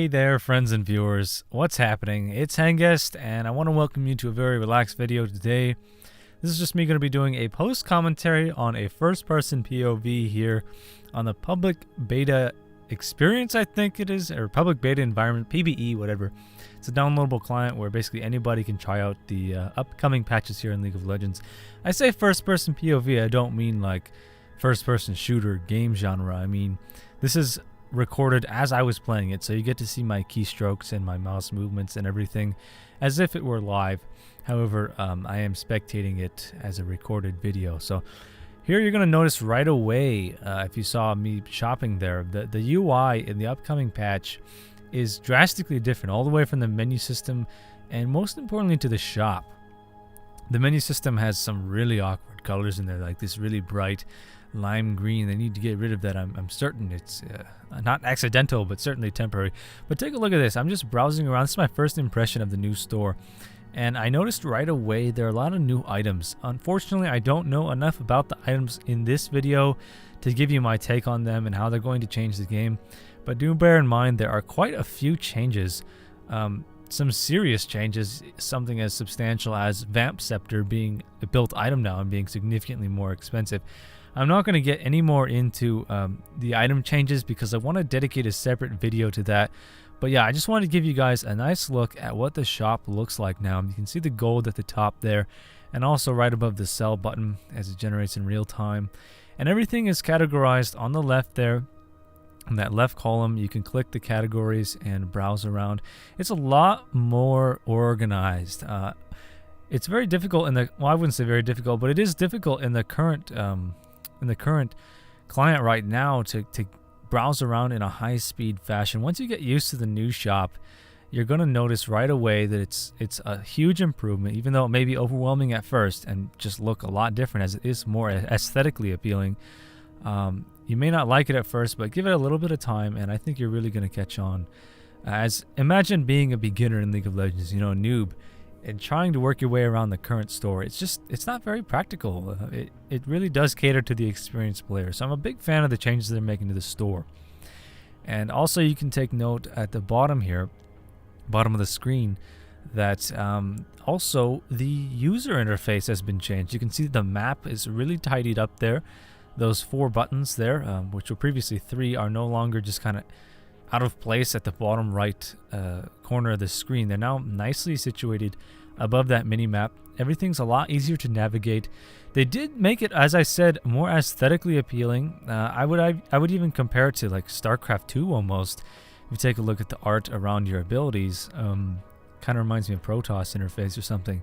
Hey there, friends and viewers. What's happening? It's Hengest, and I want to welcome you to a very relaxed video today. This is just me going to be doing a post commentary on a first-person POV here on the public beta experience, I think it is, or public beta environment, PBE, whatever. It's a downloadable client where basically anybody can try out the upcoming patches here in League of Legends. I say first-person POV, I don't mean like first-person shooter game genre. I mean, this is recorded as I was playing it, so you get to see my keystrokes and my mouse movements and everything as if it were live. However, I am spectating it as a recorded video. So here you're going to notice right away, if you saw me shopping there, the UI in the upcoming patch is drastically different, all the way from the menu system and most importantly to the shop. The menu system has some really awkward colors in there, like this really bright lime green. They need to get rid of that. I'm certain it's not accidental, but certainly temporary. But take a look at this. I'm just browsing around. This is my first impression of the new store, and I noticed right away there are a lot of new items. Unfortunately, I don't know enough about the items in this video to give you my take on them and how they're going to change the game, but do bear in mind there are quite a few changes. Some serious changes, something as substantial as Vamp Scepter being a built item now and being significantly more expensive. I'm not going to get any more into the item changes because I want to dedicate a separate video to that. But yeah, I just wanted to give you guys a nice look at what the shop looks like now. You can see the gold at the top there, and also right above the sell button as it generates in real time. And everything is categorized on the left there. In that left column, you can click the categories and browse around. It's a lot more organized. It's very difficult in the, well, I wouldn't say very difficult, but it is difficult in the current client right now to browse around in a high-speed fashion. Once you get used to the new shop, you're going to notice right away that it's a huge improvement, even though it may be overwhelming at first and just look a lot different as it is more aesthetically appealing. You may not like it at first, but give it a little bit of time, and I think you're really going to catch on. As imagine being a beginner in League of Legends, you know, a noob, and trying to work your way around the current store. It's not very practical. It really does cater to the experienced player. So I'm a big fan of the changes they're making to the store. And also you can take note at the bottom here, bottom of the screen, that also the user interface has been changed. You can see the map is really tidied up there. Those 4 buttons there, which were previously 3, are no longer just kind of out of place at the bottom right corner of the screen. They're now nicely situated above that mini map. Everything's a lot easier to navigate. They did make it, as I said, more aesthetically appealing. I would even compare it to like StarCraft 2 almost. If you take a look at the art around your abilities, kind of reminds me of Protoss interface or something.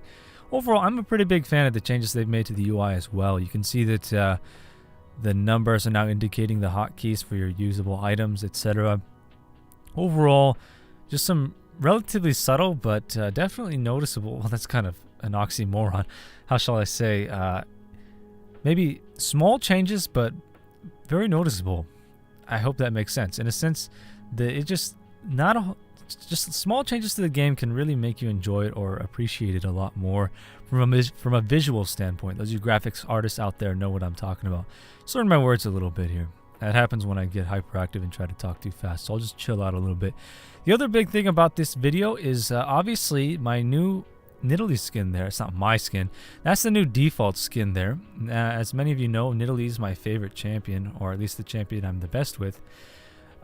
Overall, I'm a pretty big fan of the changes they've made to the UI as well. You can see that the numbers are now indicating the hotkeys for your usable items, etc. Overall, just some relatively subtle but definitely noticeable, well, that's kind of an oxymoron, how shall I say, maybe small changes but very noticeable. I hope that makes sense. In a sense, just small changes to the game can really make you enjoy it or appreciate it a lot more from a visual standpoint. Those of you graphics artists out there know what I'm talking about. Slurring my words a little bit here. That happens when I get hyperactive and try to talk too fast, so I'll just chill out a little bit. The other big thing about this video is obviously my new Nidalee skin there. It's not my skin. That's the new default skin there. As many of you know, Nidalee is my favorite champion, or at least the champion I'm the best with.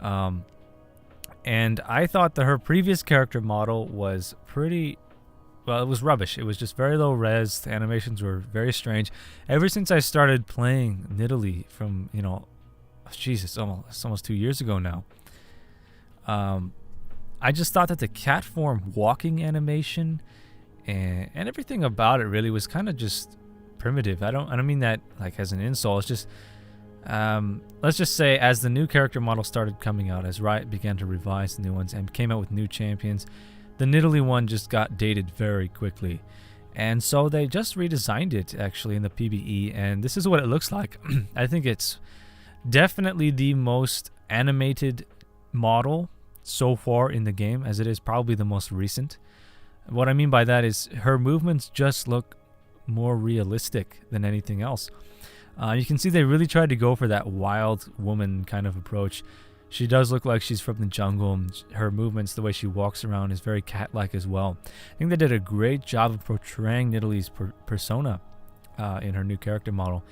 And I thought that her previous character model was pretty, well, it was rubbish. It was just very low res. The animations were very strange. Ever since I started playing Nidalee from, you know, Jesus, it's almost 2 years ago now. I just thought that the cat form walking animation and everything about it really was kind of just primitive. I don't mean that like as an insult. It's just let's just say as the new character model started coming out, as Riot began to revise the new ones and came out with new champions, the Nidalee one just got dated very quickly. And so they just redesigned it actually in the PBE, and this is what it looks like. I think it's definitely the most animated model so far in the game, as it is probably the most recent. What I mean by that is her movements just look more realistic than anything else. You can see they really tried to go for that wild woman kind of approach. She does look like she's from the jungle, and her movements, the way she walks around, is very cat-like as well. I think they did a great job of portraying Nidalee's persona in her new character model.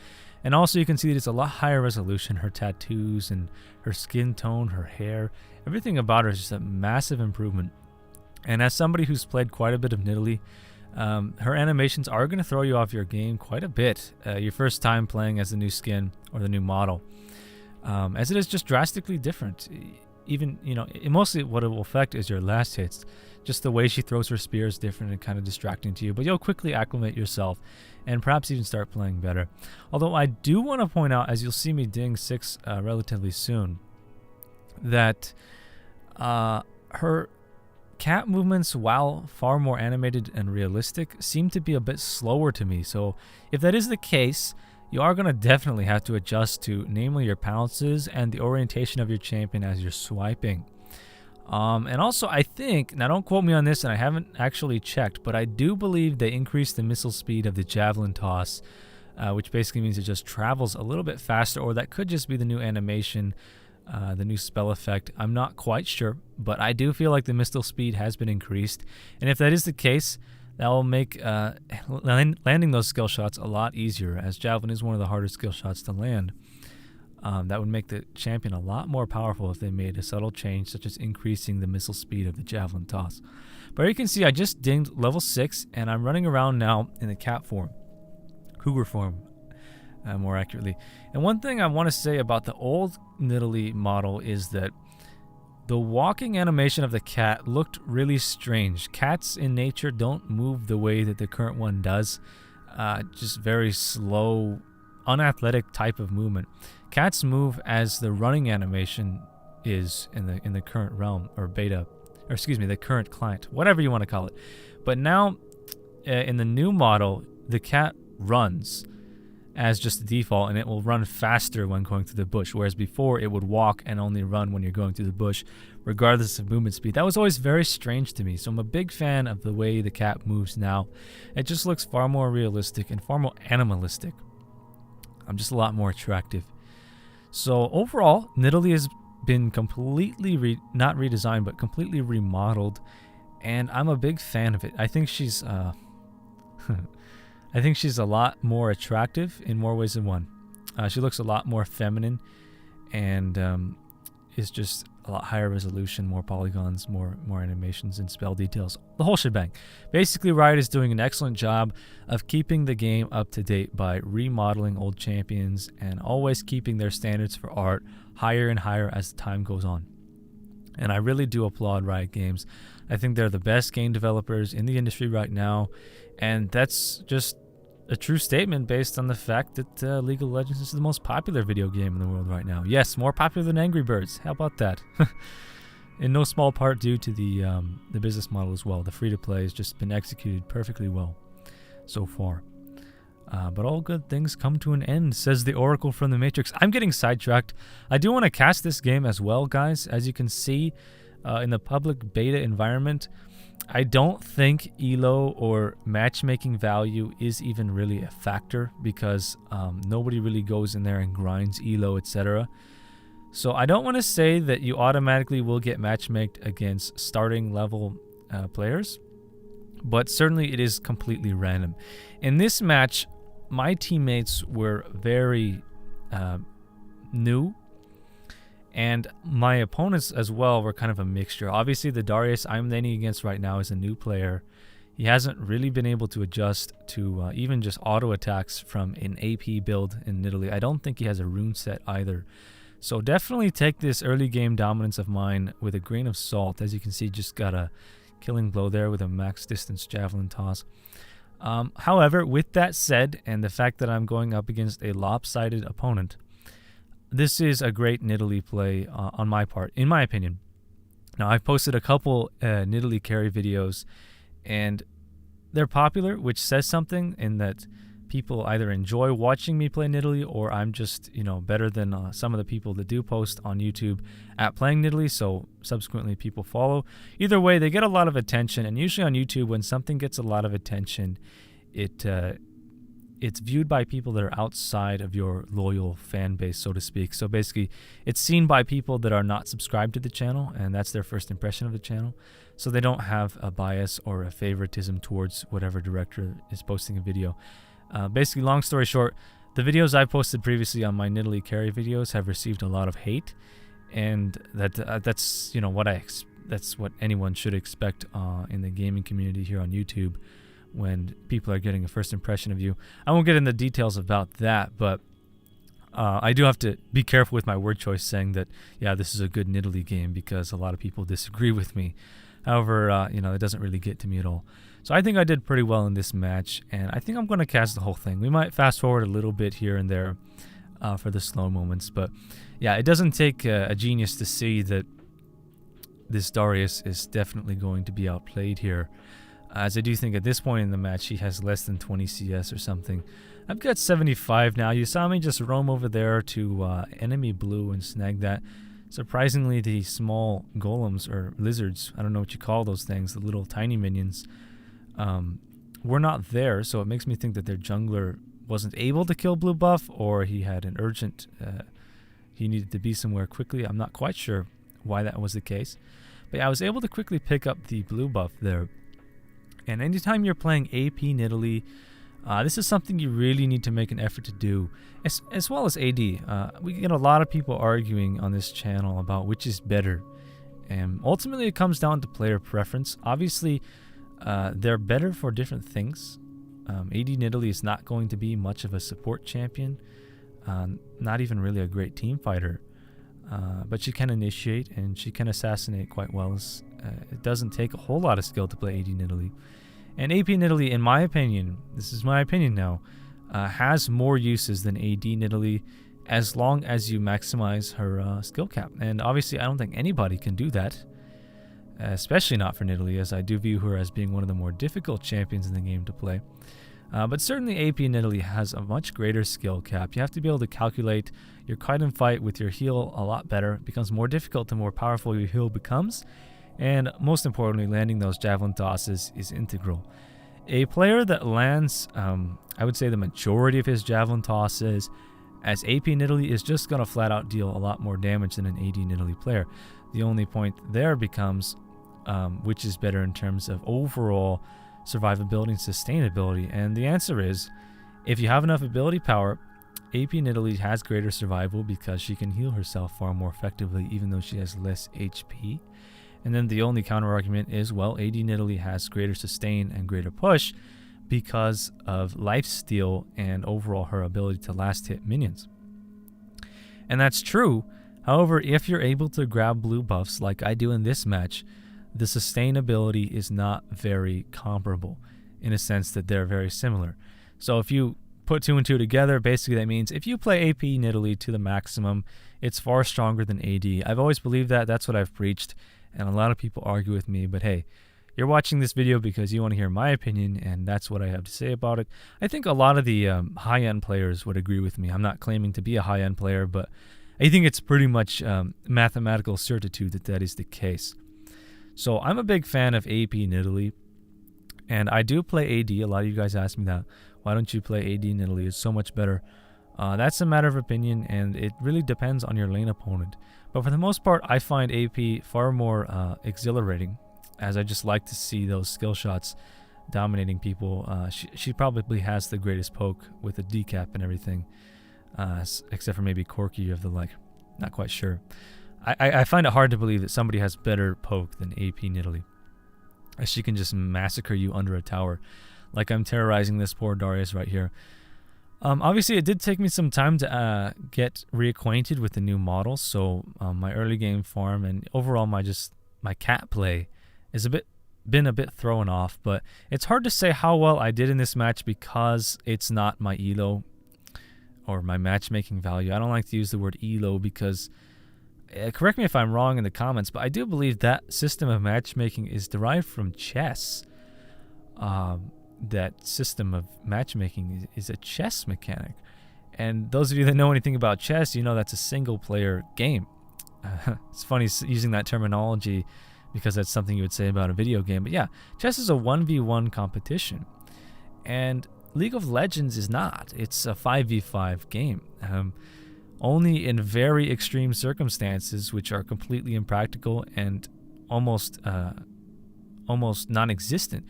And also you can see that it's a lot higher resolution. Her tattoos and her skin tone, her hair, everything about her is just a massive improvement. And as somebody who's played quite a bit of Nidalee, her animations are going to throw you off your game quite a bit your first time playing as the new skin or the new model, as it is just drastically different. Even, mostly what it will affect is your last hits. Just the way she throws her spear is different and kind of distracting to you, but you'll quickly acclimate yourself and perhaps even start playing better. Although I do want to point out, as you'll see me ding 6 relatively soon, that her cat movements, while far more animated and realistic, seem to be a bit slower to me. So if that is the case, you are going to definitely have to adjust to, namely, your pounces and the orientation of your champion as you're swiping. And also, I think, now don't quote me on this, and I haven't actually checked, but I do believe they increased the missile speed of the javelin toss, which basically means it just travels a little bit faster, or that could just be the new animation, the new spell effect. I'm not quite sure, but I do feel like the missile speed has been increased. And if that is the case, that will make landing those skill shots a lot easier, as javelin is one of the hardest skill shots to land. That would make the champion a lot more powerful if they made a subtle change, such as increasing the missile speed of the javelin toss. But you can see I just dinged level 6, and I'm running around now in the cat form, cougar form, more accurately. And one thing I want to say about the old Nidalee model is that the walking animation of the cat looked really strange. Cats in nature don't move the way that the current one does. Just very slow, unathletic type of movement. Cats move as the running animation is in the current realm, or beta, or excuse me, the current client, whatever you want to call it. But now in the new model, the cat runs as just the default, and it will run faster when going through the bush, whereas before it would walk and only run when you're going through the bush, regardless of movement speed. That was always very strange to me, so I'm a big fan of the way the cat moves now. It just looks far more realistic and far more animalistic. I'm just a lot more attractive. So overall, Nidalee has been completely not redesigned, but completely remodeled, and I'm a big fan of it. I think she's I think she's a lot more attractive in more ways than one. She looks a lot more feminine, and is just a lot higher resolution, more polygons, more animations and spell details, the whole shebang. Basically, Riot is doing an excellent job of keeping the game up to date by remodeling old champions and always keeping their standards for art higher and higher as time goes on. And I really do applaud Riot Games. I think they're the best game developers in the industry right now, and that's just a true statement based on the fact that League of Legends is the most popular video game in the world right now. Yes, more popular than Angry Birds. How about that? In no small part due to the business model as well. The free-to-play has just been executed perfectly well so far. But all good things come to an end, says the Oracle from the Matrix. I'm getting sidetracked. I do want to cast this game as well, guys. As you can see in the public beta environment, I don't think elo or matchmaking value is even really a factor, because nobody really goes in there and grinds elo, etc. So I don't want to say that you automatically will get matchmaked against starting level players, but certainly it is completely random. In this match, my teammates were very new, and my opponents as well were kind of a mixture. Obviously, the Darius I'm laning against right now is a new player. He hasn't really been able to adjust to even just auto attacks from an AP build in Nidalee. I don't think he has a rune set either. So definitely take this early game dominance of mine with a grain of salt. As you can see, just got a killing blow there with a max distance javelin toss. However, with that said, and the fact that I'm going up against a lopsided opponent, this is a great Nidalee play on my part, in my opinion. Now, I've posted a couple Nidalee carry videos, and they're popular, which says something in that people either enjoy watching me play Nidalee, or I'm just, better than some of the people that do post on YouTube at playing Nidalee, so subsequently people follow. Either way, they get a lot of attention, and usually on YouTube, when something gets a lot of attention, it it's viewed by people that are outside of your loyal fan base, so to speak. So basically, it's seen by people that are not subscribed to the channel, and that's their first impression of the channel. So they don't have a bias or a favoritism towards whatever director is posting a video. Basically, long story short, the videos I posted previously on my Nidalee carry videos have received a lot of hate, and that's that's what anyone should expect in the gaming community here on YouTube when people are getting a first impression of you. I won't get into details about that, but I do have to be careful with my word choice saying that, yeah, this is a good Nidalee game, because a lot of people disagree with me. However, it doesn't really get to me at all. So I think I did pretty well in this match, and I think I'm going to cast the whole thing. We might fast forward a little bit here and there for the slow moments, but yeah, it doesn't take a genius to see that this Darius is definitely going to be outplayed here, as I do think at this point in the match he has less than 20 CS or something. I've got 75 now. You saw me just roam over there to enemy blue and snag that. Surprisingly, the small golems or lizards, I don't know what you call those things, the little tiny minions, were not there, so it makes me think that their jungler wasn't able to kill blue buff, or he had an urgent, he needed to be somewhere quickly. I'm not quite sure why that was the case. But yeah, I was able to quickly pick up the blue buff there. And anytime you're playing AP Nidalee, this is something you really need to make an effort to do, as well as AD. We get a lot of people arguing on this channel about which is better. And ultimately, it comes down to player preference. Obviously, they're better for different things. AD Nidalee is not going to be much of a support champion, not even really a great team fighter. But she can initiate and she can assassinate quite well. It doesn't take a whole lot of skill to play AD Nidalee. And AP Nidalee, in my opinion, this is my opinion now, has more uses than AD Nidalee, as long as you maximize her skill cap. And obviously, I don't think anybody can do that, especially not for Nidalee, as I do view her as being one of the more difficult champions in the game to play. But certainly AP Nidalee has a much greater skill cap. You have to be able to calculate your kite and fight with your heal a lot better. It becomes more difficult the more powerful your heal becomes. And most importantly, landing those javelin tosses is integral. A player that lands, I would say the majority of his javelin tosses as AP Nidalee is just going to flat out deal a lot more damage than an AD Nidalee player. The only point there becomes which is better in terms of overall survivability and sustainability. And the answer is, if you have enough ability power, AP Nidalee has greater survival because she can heal herself far more effectively even though she has less HP. And then the only counter argument is, well, AD Nidalee has greater sustain and greater push because of lifesteal and overall her ability to last hit minions. And that's true. However, if you're able to grab blue buffs like I do in this match, the sustainability is not very comparable in a sense that they're very similar. So if you put 2 and 2 together, basically that means if you play AP Nidalee to the maximum, it's far stronger than AD. I've always believed that. That's what I've preached. And a lot of people argue with me, but hey, you're watching this video because you want to hear my opinion, and that's what I have to say about it. I think a lot of the high-end players would agree with me. I'm not claiming to be a high-end player, but I think it's pretty much mathematical certitude that that is the case. So I'm a big fan of AP Nidalee, and I do play AD. A lot of you guys ask me that. Why don't you play AD Nidalee? It's so much better. That's a matter of opinion, and it really depends on your lane opponent. But for the most part, I find AP far more exhilarating, as I just like to see those skill shots dominating people. She probably has the greatest poke with a decap and everything, except for maybe Corki of the like. Not quite sure. I find it hard to believe that somebody has better poke than AP Nidalee, as she can just massacre you under a tower, like I'm terrorizing this poor Darius right here. Obviously, it did take me some time to get reacquainted with the new models, so my early game farm and overall my cat play is been a bit thrown off, but it's hard to say how well I did in this match because it's not my elo or my matchmaking value. I don't like to use the word elo because, correct me if I'm wrong in the comments, but I do believe that system of matchmaking is derived from chess. That system of matchmaking is a chess mechanic. And those of you that know anything about chess, you know that's a single player game. It's funny using that terminology because that's something you would say about a video game. But yeah, chess is a 1v1 competition. And League of Legends is not. It's a 5v5 game. Only in very extreme circumstances, which are completely impractical and almost non-existent.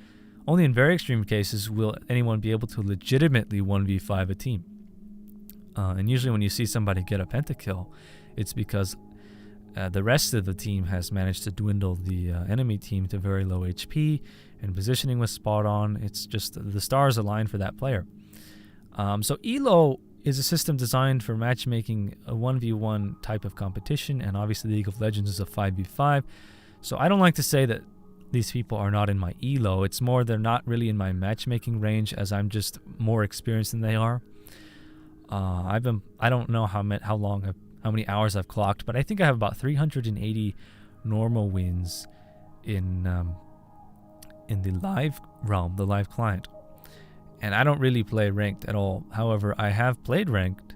Only in very extreme cases will anyone be able to legitimately 1v5 a team. And usually when you see somebody get a pentakill, it's because the rest of the team has managed to dwindle the enemy team to very low HP, and positioning was spot on. It's just the stars aligned for that player. So ELO is a system designed for matchmaking a 1v1 type of competition, and obviously League of Legends is a 5v5. So I don't like to say that these people are not in my ELO. It's more they're not really in my matchmaking range, as I'm just more experienced than they are. I don't know how many hours I've clocked, but I think I have about 380 normal wins in the live realm, the live client. And I don't really play ranked at all. However, I have played ranked,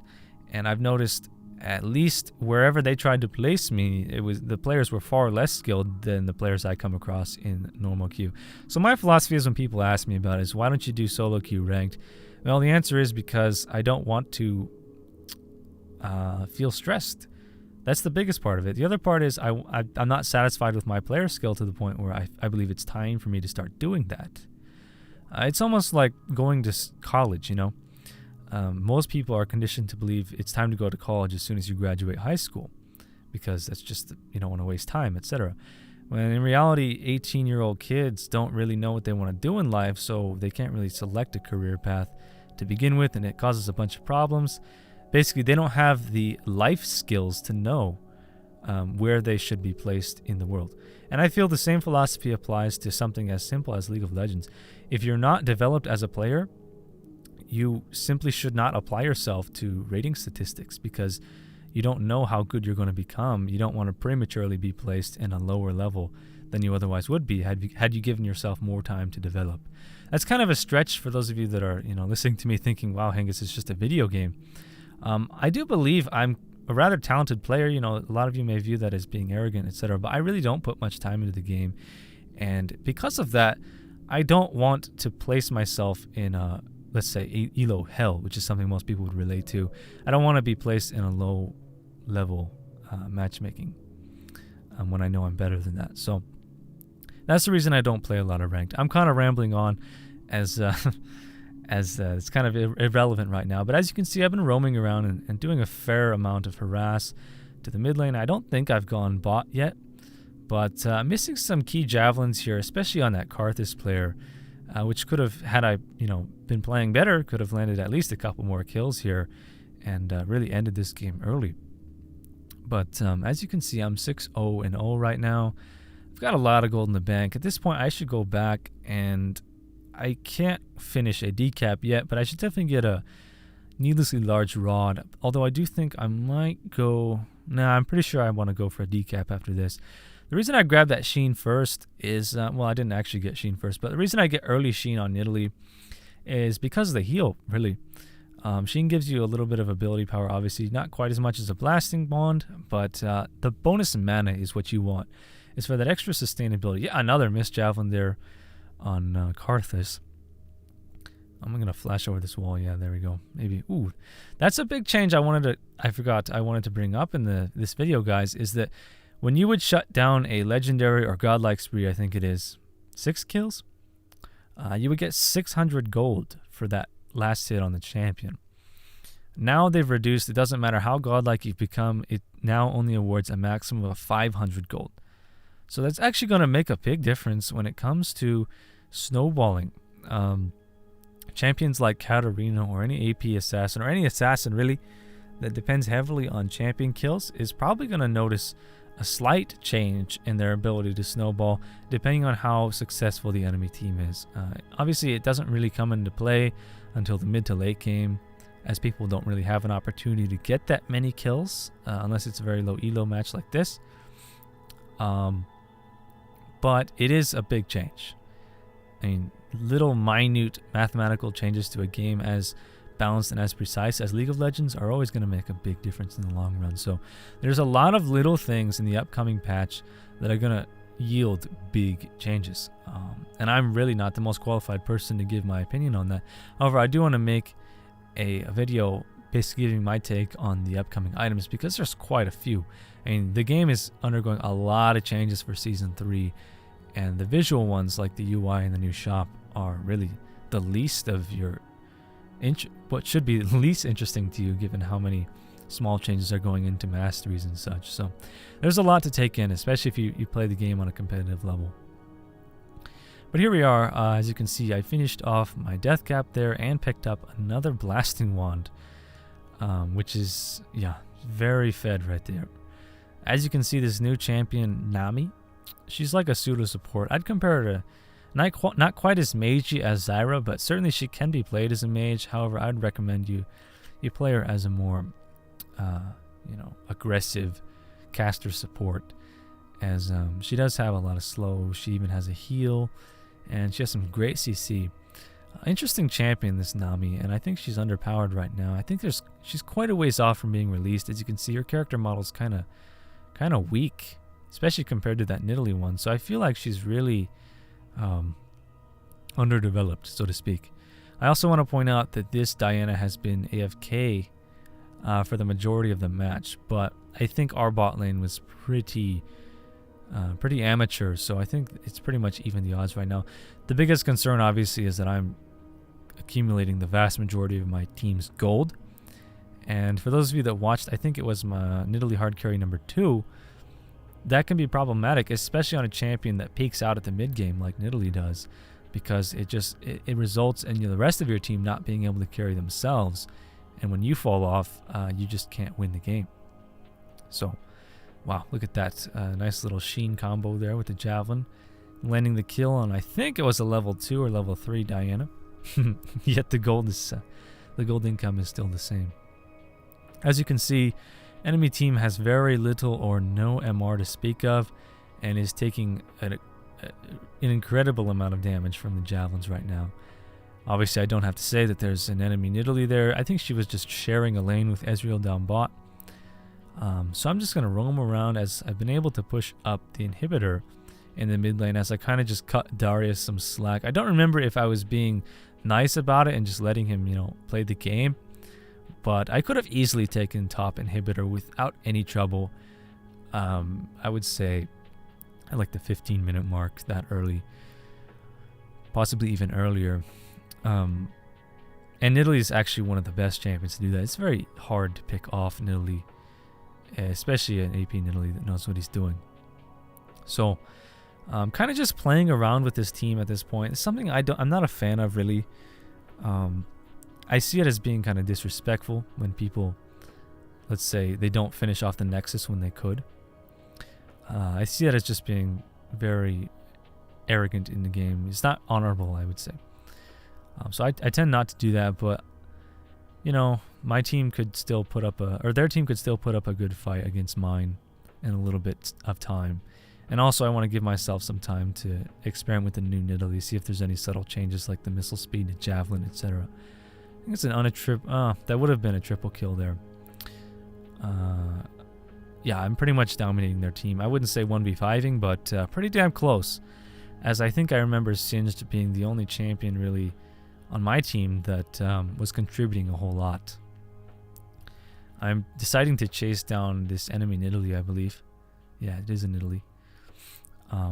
and I've noticed at least wherever they tried to place me, the players were far less skilled than the players I come across in normal queue. So my philosophy is, when people ask me about it, is why don't you do solo queue ranked? Well, the answer is because I don't want to feel stressed. That's the biggest part of it. The other part is I'm not satisfied with my player skill to the point where I believe it's time for me to start doing that. It's almost like going to college, you know. Most people are conditioned to believe it's time to go to college as soon as you graduate high school, because that's just, you don't want to waste time, etc. When in reality, 18-year-old kids don't really know what they want to do in life, so they can't really select a career path to begin with, and it causes a bunch of problems. Basically, they don't have the life skills to know where they should be placed in the world. And I feel the same philosophy applies to something as simple as League of Legends. If you're not developed as a player, you simply should not apply yourself to rating statistics, because you don't know how good you're going to become. You don't want to prematurely be placed in a lower level than you otherwise would be had you given yourself more time to develop. That's kind of a stretch for those of you that are, listening to me thinking, wow, Hengest is just a video game. I do believe I'm a rather talented player. A lot of you may view that as being arrogant, etc., but I really don't put much time into the game. And because of that, I don't want to place myself in let's say ELO hell, which is something most people would relate to. I don't want to be placed in a low level matchmaking when I know I'm better than that. So that's the reason I don't play a lot of ranked. I'm kind of rambling on as it's kind of irrelevant right now. But as you can see, I've been roaming around and doing a fair amount of harass to the mid lane. I don't think I've gone bot yet, but I'm missing some key javelins here, especially on that Karthus player, which could have, had I been playing better, could have landed at least a couple more kills here and really ended this game early. But as you can see, I'm 6-0-0 right now. I've got a lot of gold in the bank. At this point, I should go back, and I can't finish a decap yet, but I should definitely get a needlessly large rod. Although I do think I might go... Nah, I'm pretty sure I want to go for a decap after this. The reason I grabbed that Sheen first is... well, I didn't actually get Sheen first, but the reason I get early Sheen on Nidalee is because of the heal, really. Sheen gives you a little bit of ability power, obviously. Not quite as much as a blasting bond, but the bonus mana is what you want. It's for that extra sustainability. Yeah, another missed javelin there on Karthus. I'm going to flash over this wall. Yeah, there we go. Maybe. Ooh, that's a big change I wanted to bring up in this video, guys, is that when you would shut down a legendary or godlike spree, I think it is 6 kills, you would get 600 gold for that last hit on the champion. Now they've reduced, it doesn't matter how godlike you've become, it now only awards a maximum of 500 gold. So that's actually going to make a big difference when it comes to snowballing. Champions like Katarina or any AP assassin, or any assassin really that depends heavily on champion kills, is probably going to notice a slight change in their ability to snowball depending on how successful the enemy team is. Obviously, it doesn't really come into play until the mid to late game, as people don't really have an opportunity to get that many kills unless it's a very low elo match like this. But it is a big change. I mean, little minute mathematical changes to a game as balanced and as precise as League of Legends are always going to make a big difference in the long run. So there's a lot of little things in the upcoming patch that are going to, yield big changes. And I'm really not the most qualified person to give my opinion on that. However, I do want to make a video basically giving my take on the upcoming items, because there's quite a few. I mean, the game is undergoing a lot of changes for Season 3, and the visual ones like the UI and the new shop are really the least of your what should be least interesting to you, given how many small changes are going into masteries and such. So there's a lot to take in, especially if you play the game on a competitive level. But here we are. As you can see, I finished off my death cap there and picked up another blasting wand, which is, yeah, very fed right there. As you can see, this new champion, Nami, she's like a pseudo support. I'd compare her to not quite as magey as Zyra, but certainly she can be played as a mage. However, I'd recommend you play her as a more aggressive caster support, as she does have a lot of slow. She even has a heal, and she has some great CC. Interesting champion, this Nami, and I think she's underpowered right now. I think she's quite a ways off from being released. As you can see, her character model's kind of weak, especially compared to that Nidalee one. So I feel like she's really underdeveloped, so to speak. I also want to point out that this Diana has been AFK for the majority of the match, but I think our bot lane was pretty amateur, so I think it's pretty much even the odds right now. The biggest concern, obviously, is that I'm accumulating the vast majority of my team's gold. And for those of you that watched, I think it was my Nidalee hard carry number 2, that can be problematic, especially on a champion that peaks out at the mid game like Nidalee does, because it results in the rest of your team not being able to carry themselves, and when you fall off, you just can't win the game. So, wow, look at that nice little sheen combo there with the javelin, landing the kill on, I think it was a level 2 or level 3 Diana. Yet the gold income is still the same. As you can see, enemy team has very little or no MR to speak of, and is taking an incredible amount of damage from the javelins right now. Obviously, I don't have to say that there's an enemy Nidalee there. I think she was just sharing a lane with Ezreal down bot. So I'm just going to roam around, as I've been able to push up the inhibitor in the mid lane, as I kind of just cut Darius some slack. I don't remember if I was being nice about it and just letting him, play the game, but I could have easily taken top inhibitor without any trouble. I would say at like the 15-minute mark, that early, possibly even earlier. And Nidalee is actually one of the best champions to do that. It's very hard to pick off Nidalee, especially an AP Nidalee that knows what he's doing. So kind of just playing around with this team at this point. It's something I'm not a fan of, really. I see it as being kind of disrespectful when people, let's say, they don't finish off the Nexus when they could. I see it as just being very arrogant in the game. It's not honorable, I would say. So I tend not to do that, but my team could still put up their team could still put up a good fight against mine in a little bit of time. And also, I want to give myself some time to experiment with the new Nidalee, see if there's any subtle changes like the missile speed, the javelin, etc. I think it's that would have been a triple kill there. Yeah, I'm pretty much dominating their team. I wouldn't say 1v5ing, but pretty damn close, as I think I remember Singed being the only champion really on my team that was contributing a whole lot. I'm deciding to chase down this enemy Nidalee, I believe. Yeah, it is a Nidalee.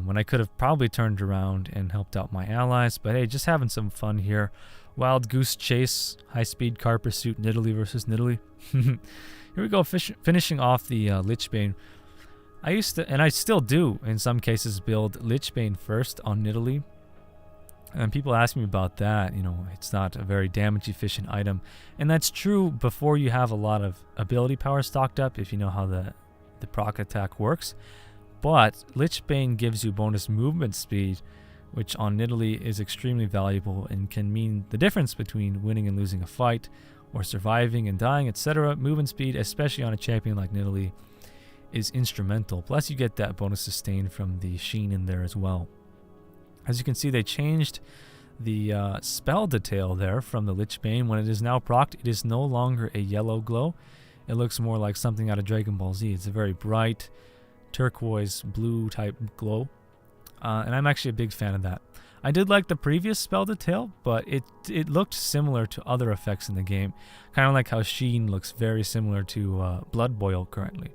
When I could have probably turned around and helped out my allies, but hey, just having some fun here. Wild Goose Chase, High Speed Car Pursuit, Nidalee versus Nidalee. Here we go, finishing off the Lichbane. I used to, and I still do in some cases, build Lichbane first on Nidalee. And people ask me about that. It's not a very damage efficient item. And that's true before you have a lot of ability power stocked up, if you know how the proc attack works. But Lichbane gives you bonus movement speed, which on Nidalee is extremely valuable and can mean the difference between winning and losing a fight, or surviving and dying, etc. Movement speed, especially on a champion like Nidalee, is instrumental. Plus you get that bonus sustain from the sheen in there as well. As you can see, they changed the spell detail there from the Lichbane. When it is now procced, it is no longer a yellow glow. It looks more like something out of Dragon Ball Z. It's a very bright turquoise blue type glow. and I'm actually a big fan of that. I did like the previous spell detail, but it looked similar to other effects in the game, kind of like how Sheen looks very similar to Blood Boil currently.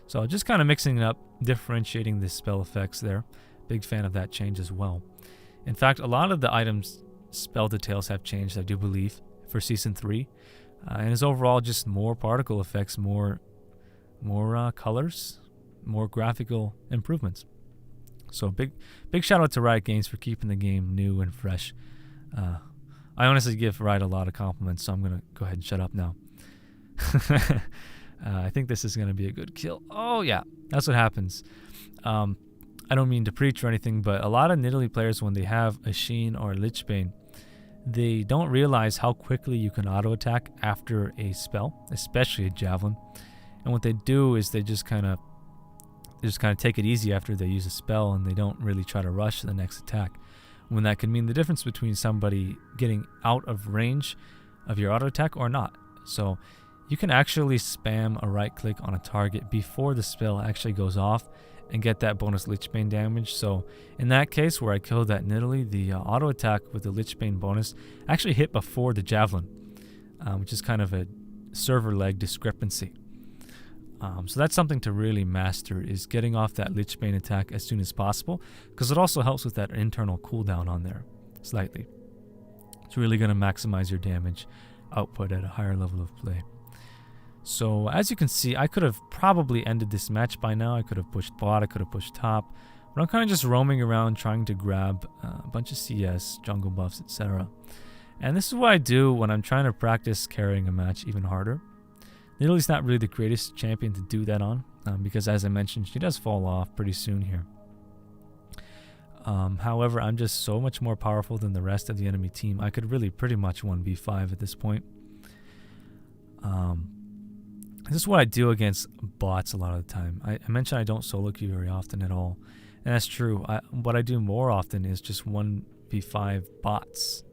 So just kind of mixing it up, differentiating the spell effects there. Big fan of that change as well. In fact, a lot of the items' spell details have changed, I do believe, for Season 3. And it's overall just more particle effects, more colors, more graphical improvements. So big shout out to Riot Games for keeping the game new and fresh. I honestly give Riot a lot of compliments, so I'm going to go ahead and shut up now. I think this is going to be a good kill. Oh yeah, that's what happens. I don't mean to preach or anything, but a lot of Nidalee players, when they have a Sheen or a Lichbane, they don't realize how quickly you can auto attack after a spell, especially a Javelin. And what they do is they just kind of take it easy after they use a spell, and they don't really try to rush the next attack, when that can mean the difference between somebody getting out of range of your auto attack or not. So you can actually spam a right click on a target before the spell actually goes off and get that bonus Lichbane damage. So in that case where I killed that Nidalee, the auto attack with the Lichbane bonus actually hit before the Javelin, which is kind of a server leg discrepancy. So that's something to really master, is getting off that Lichbane attack as soon as possible, because it also helps with that internal cooldown on there slightly. It's really going to maximize your damage output at a higher level of play. So as you can see, I could have probably ended this match by now. I could have pushed bot, I could have pushed top, but I'm kind of just roaming around trying to grab a bunch of CS, jungle buffs, etc. And this is what I do when I'm trying to practice carrying a match even harder. Nidalee's not really the greatest champion to do that on, because as I mentioned, she does fall off pretty soon here. However, I'm just so much more powerful than the rest of the enemy team. I could really pretty much 1v5 at this point. This is what I do against bots a lot of the time. I mentioned I don't solo queue very often at all, and that's true. What I do more often is just 1v5 bots.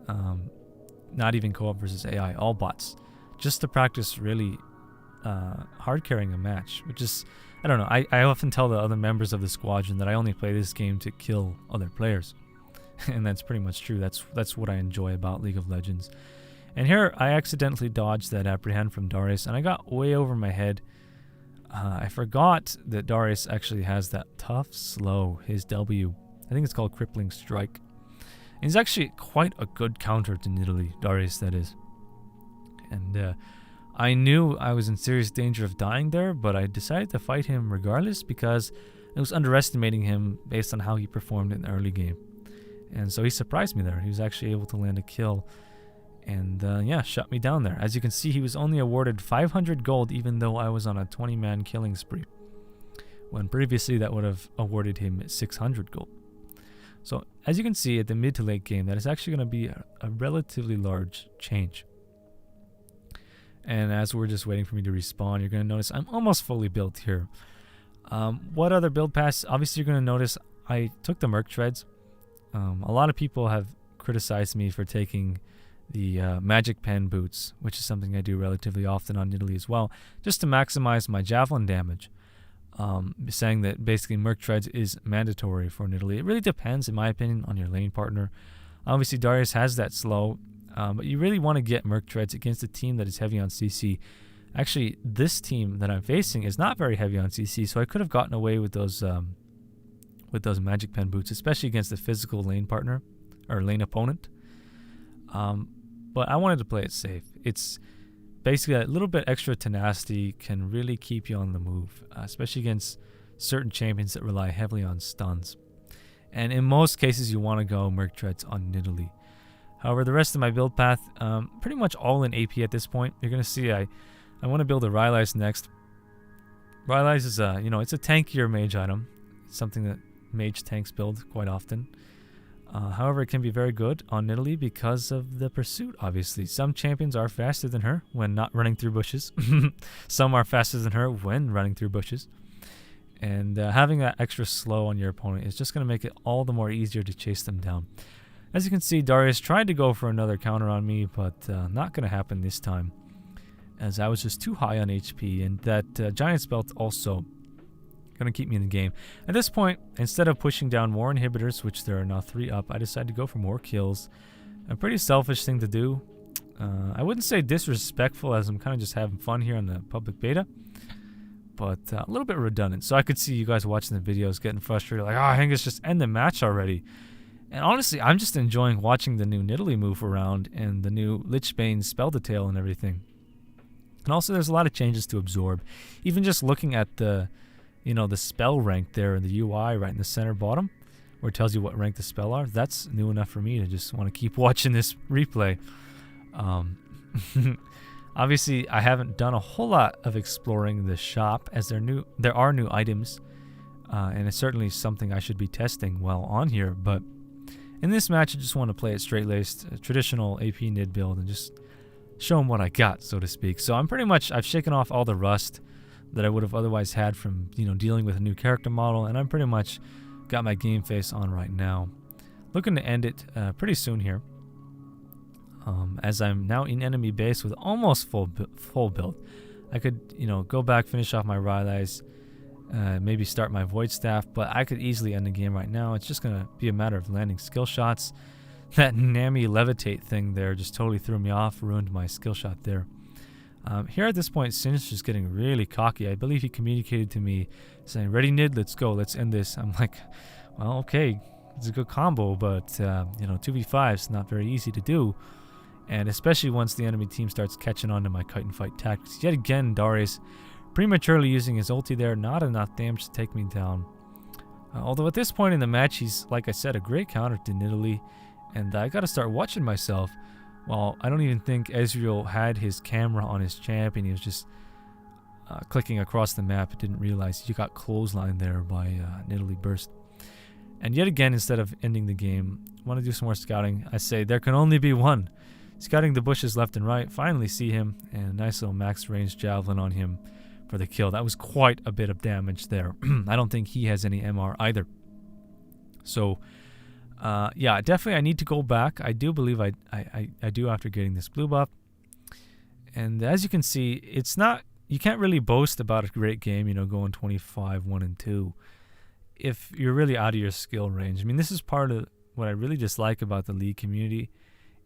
Not even co-op versus AI, all bots. Just to practice really hard carrying a match, which is, I don't know, I often tell the other members of the squadron that I only play this game to kill other players. And that's pretty much true. That's what I enjoy about League of Legends. And here I accidentally dodged that apprehend from Darius, and I got way over my head. I forgot that Darius actually has that tough slow, his W. I think it's called Crippling Strike. And he's actually quite a good counter to Nidalee, Darius that is. And I knew I was in serious danger of dying there, but I decided to fight him regardless because I was underestimating him based on how he performed in the early game. And so he surprised me there. He was actually able to land a kill and yeah, shut me down there. As you can see, he was only awarded 500 gold even though I was on a 20-man killing spree, when previously that would have awarded him 600 gold. So as you can see at the mid to late game, that is actually going to be a relatively large change. And as we're just waiting for me to respawn, you're going to notice I'm almost fully built here. What other build pass? Obviously, you're going to notice I took the Merc Treads. A lot of people have criticized me for taking the Magic Pen boots, which is something I do relatively often on Nidalee as well, just to maximize my Javelin damage. Saying that basically Merc Treads is mandatory for Nidalee. It really depends, in my opinion, on your lane partner. Obviously, Darius has that slow, but you really want to get Merc Treads against a team that is heavy on CC. Actually, this team that I'm facing is not very heavy on CC, so I could have gotten away with those Magic Pen boots, especially against the physical lane partner or lane opponent. But I wanted to play it safe. It's basically a little bit extra tenacity can really keep you on the move, especially against certain champions that rely heavily on stuns. And in most cases, you want to go Merc Treads on Nidalee. However, the rest of my build path, pretty much all in AP at this point. You're going to see I want to build a Rylai's next. Rylai's is it's a tankier mage item. It's something that mage tanks build quite often. However, it can be very good on Nidalee because of the pursuit, obviously. Some champions are faster than her when not running through bushes. Some are faster than her when running through bushes. And having that extra slow on your opponent is just going to make it all the more easier to chase them down. As you can see, Darius tried to go for another counter on me, but not going to happen this time, as I was just too high on HP, and that Giant's Belt also Gonna keep me in the game. At this point, instead of pushing down more inhibitors, which there are now 3 up, I decided to go for more kills. A pretty selfish thing to do. I wouldn't say disrespectful, as I'm kind of just having fun here on the public beta, but a little bit redundant. So I could see you guys watching the videos getting frustrated, like, oh, Hengest, just end the match already. And honestly, I'm just enjoying watching the new Nidalee move around and the new Lichbane spell detail and everything. And also, there's a lot of changes to absorb. Even just looking at the, the spell rank there in the UI right in the center bottom, where it tells you what rank the spell are, that's new enough for me to just want to keep watching this replay. Obviously, I haven't done a whole lot of exploring the shop, as there are new items, and it's certainly something I should be testing while on here. But in this match, I just want to play it straight-laced, a traditional AP Nid build, and just show them what I got, so to speak. So I've shaken off all the rust that I would have otherwise had from dealing with a new character model, and I'm pretty much got my game face on right now. Looking to end it pretty soon here, as I'm now in enemy base with almost full build. I could go back, finish off my Rylai's, maybe start my Void Staff, but I could easily end the game right now. It's just gonna be a matter of landing skill shots. That Nami levitate thing there just totally threw me off, ruined my skill shot there. Here at this point, Sin's just getting really cocky. I believe he communicated to me saying, "Ready, Nid? Let's go. Let's end this." I'm like, well, okay, it's a good combo, but 2v5 is not very easy to do, and especially once the enemy team starts catching on to my kite and fight tactics. Yet again, Darius prematurely using his ulti there, not enough damage to take me down. Although at this point in the match, he's, like I said, a great counter to Nidalee, and I gotta start watching myself. Well, I don't even think Ezreal had his camera on his champion. He was just clicking across the map. Didn't realize he got clotheslined there by Nidalee burst. And yet again, instead of ending the game, I want to do some more scouting. I say there can only be one. Scouting the bushes left and right, finally see him, and a nice little max range javelin on him for the kill. That was quite a bit of damage there. I don't think he has any MR either. So yeah, definitely I need to go back. I do believe I do after getting this blue buff. And as you can see, it's not, you can't really boast about a great game, going 25, 1 and 2 if you're really out of your skill range. I mean, this is part of what I really dislike about the League community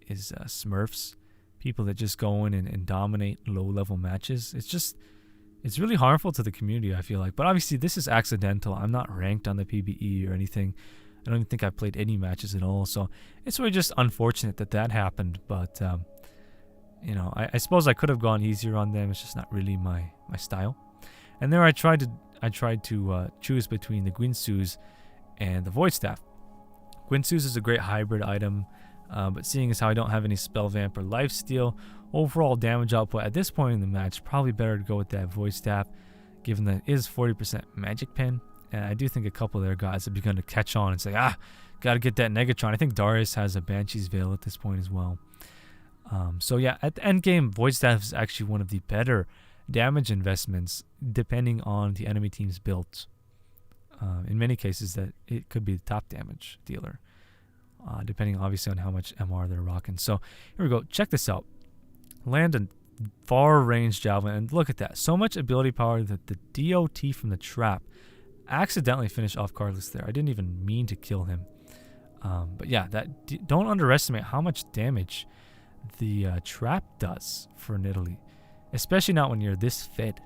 is Smurfs, people that just go in and dominate low-level matches. It's really harmful to the community, I feel like. But obviously, this is accidental. I'm not ranked on the PBE or anything. I don't even think I played any matches at all, so it's really just unfortunate that happened. But I suppose I could have gone easier on them. It's just not really my style. And there I tried to choose between the Guinsoo's and the Void Staff. Guinsoo's is a great hybrid item, but seeing as how I don't have any Spell Vamp or Lifesteal, overall damage output at this point in the match, probably better to go with that Void Staff, given that it is 40% Magic Pen. And I do think a couple of their guys have begun to catch on and say, gotta get that Negatron. I think Darius has a Banshee's Veil at this point as well. So yeah, at the end game, Void Staff is actually one of the better damage investments, depending on the enemy team's builds. In many cases, that it could be the top damage dealer, depending obviously on how much MR they're rocking. So here we go. Check this out. Land a far range javelin, and look at that. So much ability power that the DOT from the trap accidentally finished off Carlos there. I didn't even mean to kill him. But yeah, don't underestimate how much damage the trap does for Nidalee, especially not when you're this fit.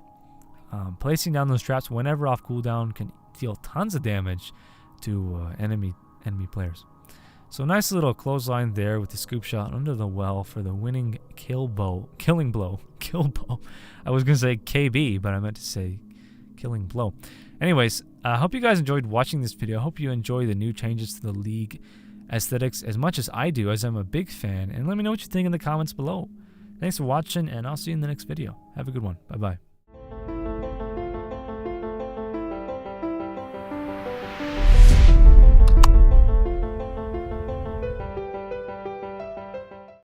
Placing down those traps whenever off cooldown can deal tons of damage to enemy players. So nice little clothesline there with the scoop shot under the well for the winning killing blow. I was gonna say KB, but I meant to say killing blow. Anyways, I hope you guys enjoyed watching this video. I hope you enjoy the new changes to the League aesthetics as much as I do, as I'm a big fan. And let me know what you think in the comments below. Thanks for watching, and I'll see you in the next video. Have a good one. Bye-bye.